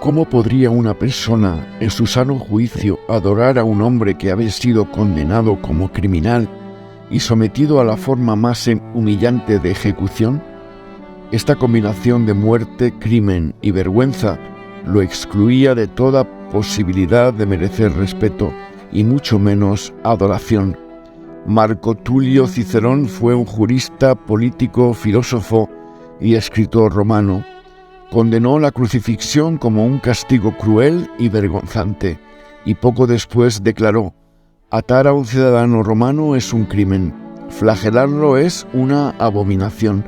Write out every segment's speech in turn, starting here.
¿Cómo podría una persona, en su sano juicio, adorar a un hombre que había sido condenado como criminal y sometido a la forma más humillante de ejecución? Esta combinación de muerte, crimen y vergüenza lo excluía de toda posibilidad de merecer respeto y mucho menos adoración. Marco Tulio Cicerón fue un jurista, político, filósofo y escritor romano. Condenó la crucifixión como un castigo cruel y vergonzante, y poco después declaró: atar a un ciudadano romano es un crimen, flagelarlo es una abominación,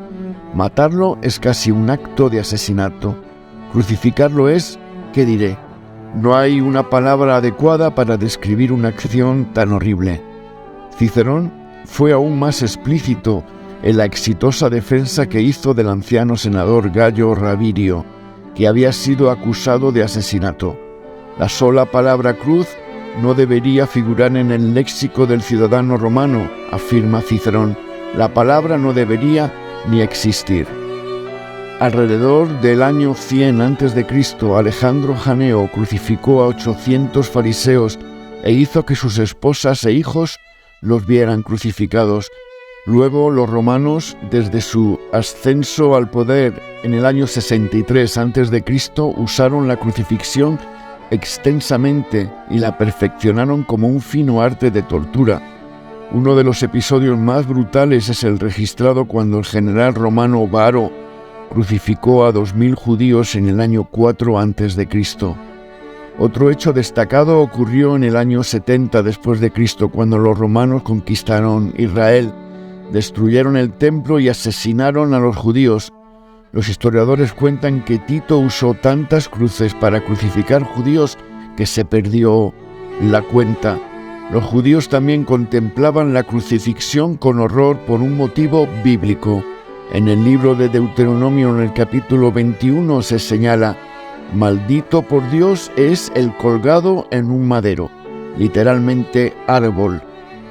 matarlo es casi un acto de asesinato, crucificarlo es, ¿qué diré? No hay una palabra adecuada para describir una acción tan horrible. Cicerón fue aún más explícito en la exitosa defensa que hizo del anciano senador Gayo Rabirio, que había sido acusado de asesinato. La sola palabra cruz no debería figurar en el léxico del ciudadano romano, afirma Cicerón. La palabra no debería ni existir. Alrededor del año 100 a.C., Alejandro Janeo crucificó a 800 fariseos e hizo que sus esposas e hijos los vieran crucificados. Luego los romanos, desde su ascenso al poder en el año 63 a.C., usaron la crucifixión extensamente y la perfeccionaron como un fino arte de tortura. Uno de los episodios más brutales es el registrado cuando el general romano Varo crucificó a 2000 judíos en el año 4 a.C. Otro hecho destacado ocurrió en el año 70 después de Cristo, cuando los romanos conquistaron Israel, destruyeron el templo y asesinaron a los judíos. Los historiadores cuentan que Tito usó tantas cruces para crucificar judíos que se perdió la cuenta. Los judíos también contemplaban la crucifixión con horror por un motivo bíblico. En el libro de Deuteronomio, en el capítulo 21, se señala: maldito por Dios es el colgado en un madero, literalmente árbol.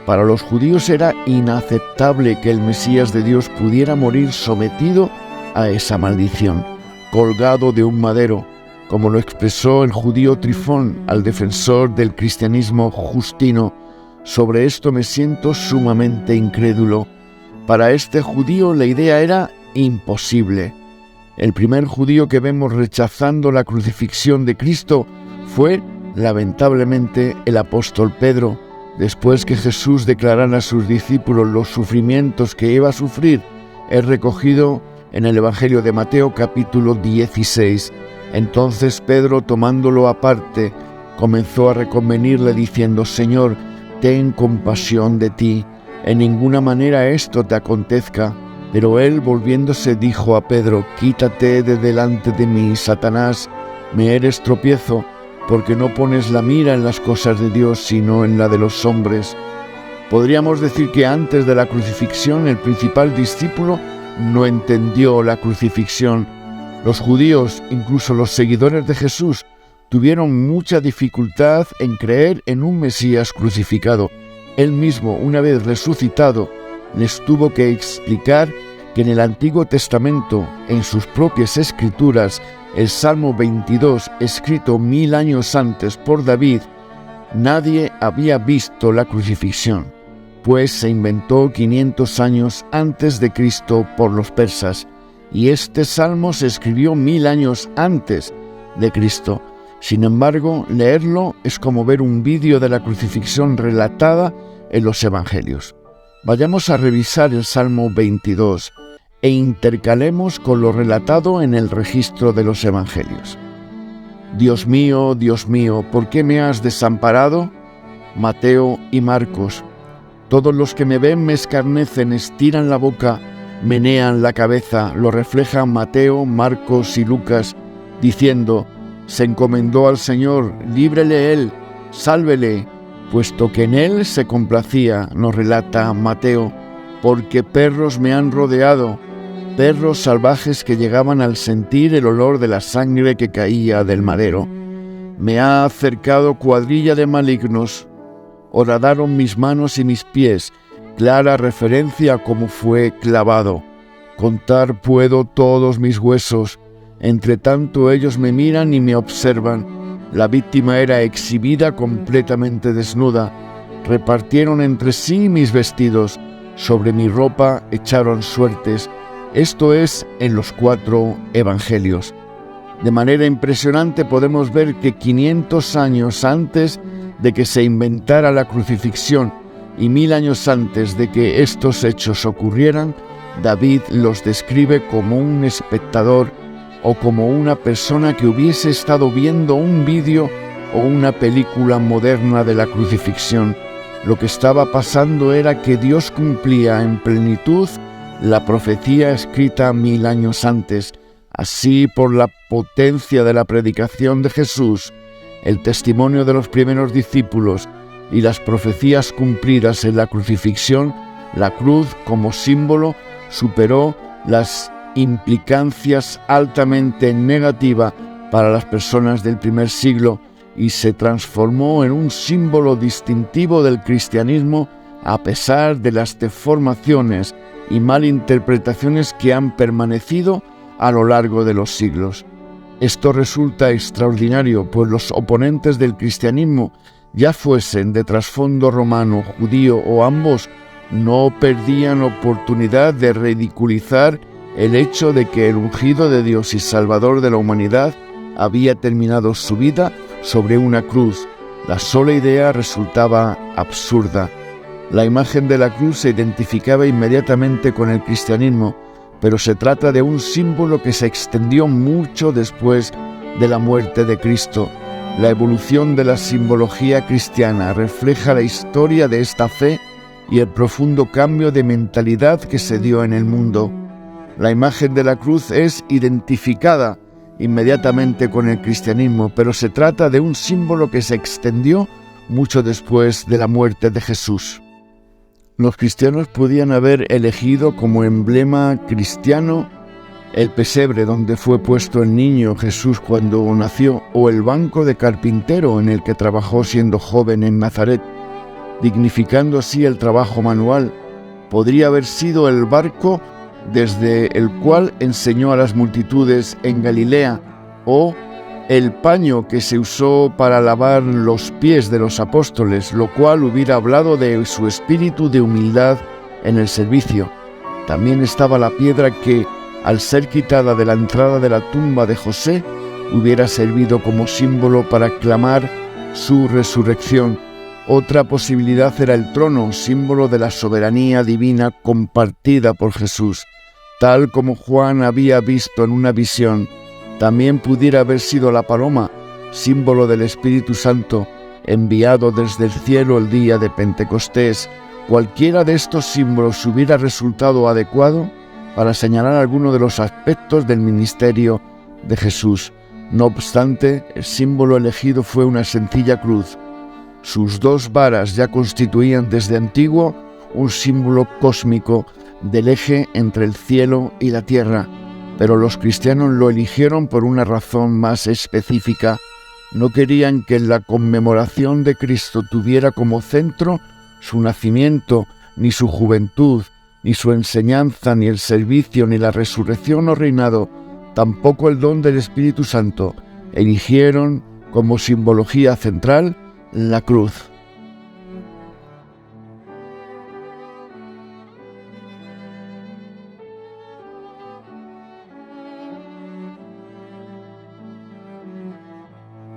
Para los judíos era inaceptable que el Mesías de Dios pudiera morir sometido a esa maldición, colgado de un madero, como lo expresó el judío Trifón al defensor del cristianismo Justino. Sobre esto me siento sumamente incrédulo. Para este judío la idea era imposible. El primer judío que vemos rechazando la crucifixión de Cristo fue, lamentablemente, el apóstol Pedro. Después que Jesús declarara a sus discípulos los sufrimientos que iba a sufrir, es recogido en el Evangelio de Mateo capítulo 16. Entonces Pedro, tomándolo aparte, comenzó a reconvenirle diciendo: Señor, ten compasión de ti, en ninguna manera esto te acontezca. Pero él, volviéndose, dijo a Pedro: quítate de delante de mí, Satanás, me eres tropiezo, porque no pones la mira en las cosas de Dios, sino en la de los hombres. Podríamos decir que antes de la crucifixión, el principal discípulo no entendió la crucifixión. Los judíos, incluso los seguidores de Jesús, tuvieron mucha dificultad en creer en un Mesías crucificado. Él mismo, una vez resucitado, les tuvo que explicar que en el Antiguo Testamento, en sus propias escrituras, el Salmo 22, escrito 1000 años antes por David, nadie había visto la crucifixión, pues se inventó 500 años antes de Cristo por los persas, y este salmo se escribió 1000 años antes de Cristo. Sin embargo, leerlo es como ver un vídeo de la crucifixión relatada en los Evangelios. Vayamos a revisar el Salmo 22 e intercalemos con lo relatado en el registro de los Evangelios. Dios mío, ¿por qué me has desamparado? Mateo y Marcos. Todos los que me ven me escarnecen, estiran la boca, menean la cabeza. Lo reflejan Mateo, Marcos y Lucas, diciendo: se encomendó al Señor, líbrele Él, sálvele, puesto que en Él se complacía, nos relata Mateo, porque perros me han rodeado, perros salvajes que llegaban al sentir el olor de la sangre que caía del madero. Me ha acercado cuadrilla de malignos, horadaron mis manos y mis pies, clara referencia a cómo fue clavado. Contar puedo todos mis huesos, Entre tanto ellos me miran y me observan. La víctima era exhibida completamente desnuda. Repartieron entre sí mis vestidos. Sobre mi ropa echaron suertes. Esto es en los 4 evangelios. De manera impresionante podemos ver que 500 años antes de que se inventara la crucifixión y 1000 años antes de que estos hechos ocurrieran, David los describe como un espectador o como una persona que hubiese estado viendo un vídeo o una película moderna de la crucifixión. Lo que estaba pasando era que Dios cumplía en plenitud la profecía escrita 1000 años antes. Así, por la potencia de la predicación de Jesús, el testimonio de los primeros discípulos y las profecías cumplidas en la crucifixión, la cruz como símbolo superó las implicancias altamente negativas para las personas del primer siglo y se transformó en un símbolo distintivo del cristianismo a pesar de las deformaciones y malinterpretaciones que han permanecido a lo largo de los siglos. Esto resulta extraordinario, pues los oponentes del cristianismo, ya fuesen de trasfondo romano, judío o ambos, no perdían oportunidad de ridiculizar el hecho de que el ungido de Dios y Salvador de la humanidad había terminado su vida sobre una cruz. La sola idea resultaba absurda. La imagen de la cruz se identificaba inmediatamente con el cristianismo, pero se trata de un símbolo que se extendió mucho después de la muerte de Cristo. La evolución de la simbología cristiana refleja la historia de esta fe y el profundo cambio de mentalidad que se dio en el mundo. La imagen de la cruz es identificada inmediatamente con el cristianismo, pero se trata de un símbolo que se extendió mucho después de la muerte de Jesús. Los cristianos podían haber elegido como emblema cristiano el pesebre donde fue puesto el niño Jesús cuando nació, o el banco de carpintero en el que trabajó siendo joven en Nazaret, dignificando así el trabajo manual. Podría haber sido el barco desde el cual enseñó a las multitudes en Galilea, o el paño que se usó para lavar los pies de los apóstoles, lo cual hubiera hablado de su espíritu de humildad en el servicio. También estaba la piedra que, al ser quitada de la entrada de la tumba de José, hubiera servido como símbolo para clamar su resurrección. Otra posibilidad era el trono, símbolo de la soberanía divina compartida por Jesús, tal como Juan había visto en una visión. También pudiera haber sido la paloma, símbolo del Espíritu Santo, enviado desde el cielo el día de Pentecostés. Cualquiera de estos símbolos hubiera resultado adecuado para señalar alguno de los aspectos del ministerio de Jesús. No obstante, el símbolo elegido fue una sencilla cruz. Sus 2 varas ya constituían desde antiguo un símbolo cósmico del eje entre el cielo y la tierra, pero los cristianos lo eligieron por una razón más específica. No querían que la conmemoración de Cristo tuviera como centro su nacimiento, ni su juventud, ni su enseñanza, ni el servicio, ni la resurrección o reinado, tampoco el don del Espíritu Santo. Eligieron como simbología central la cruz.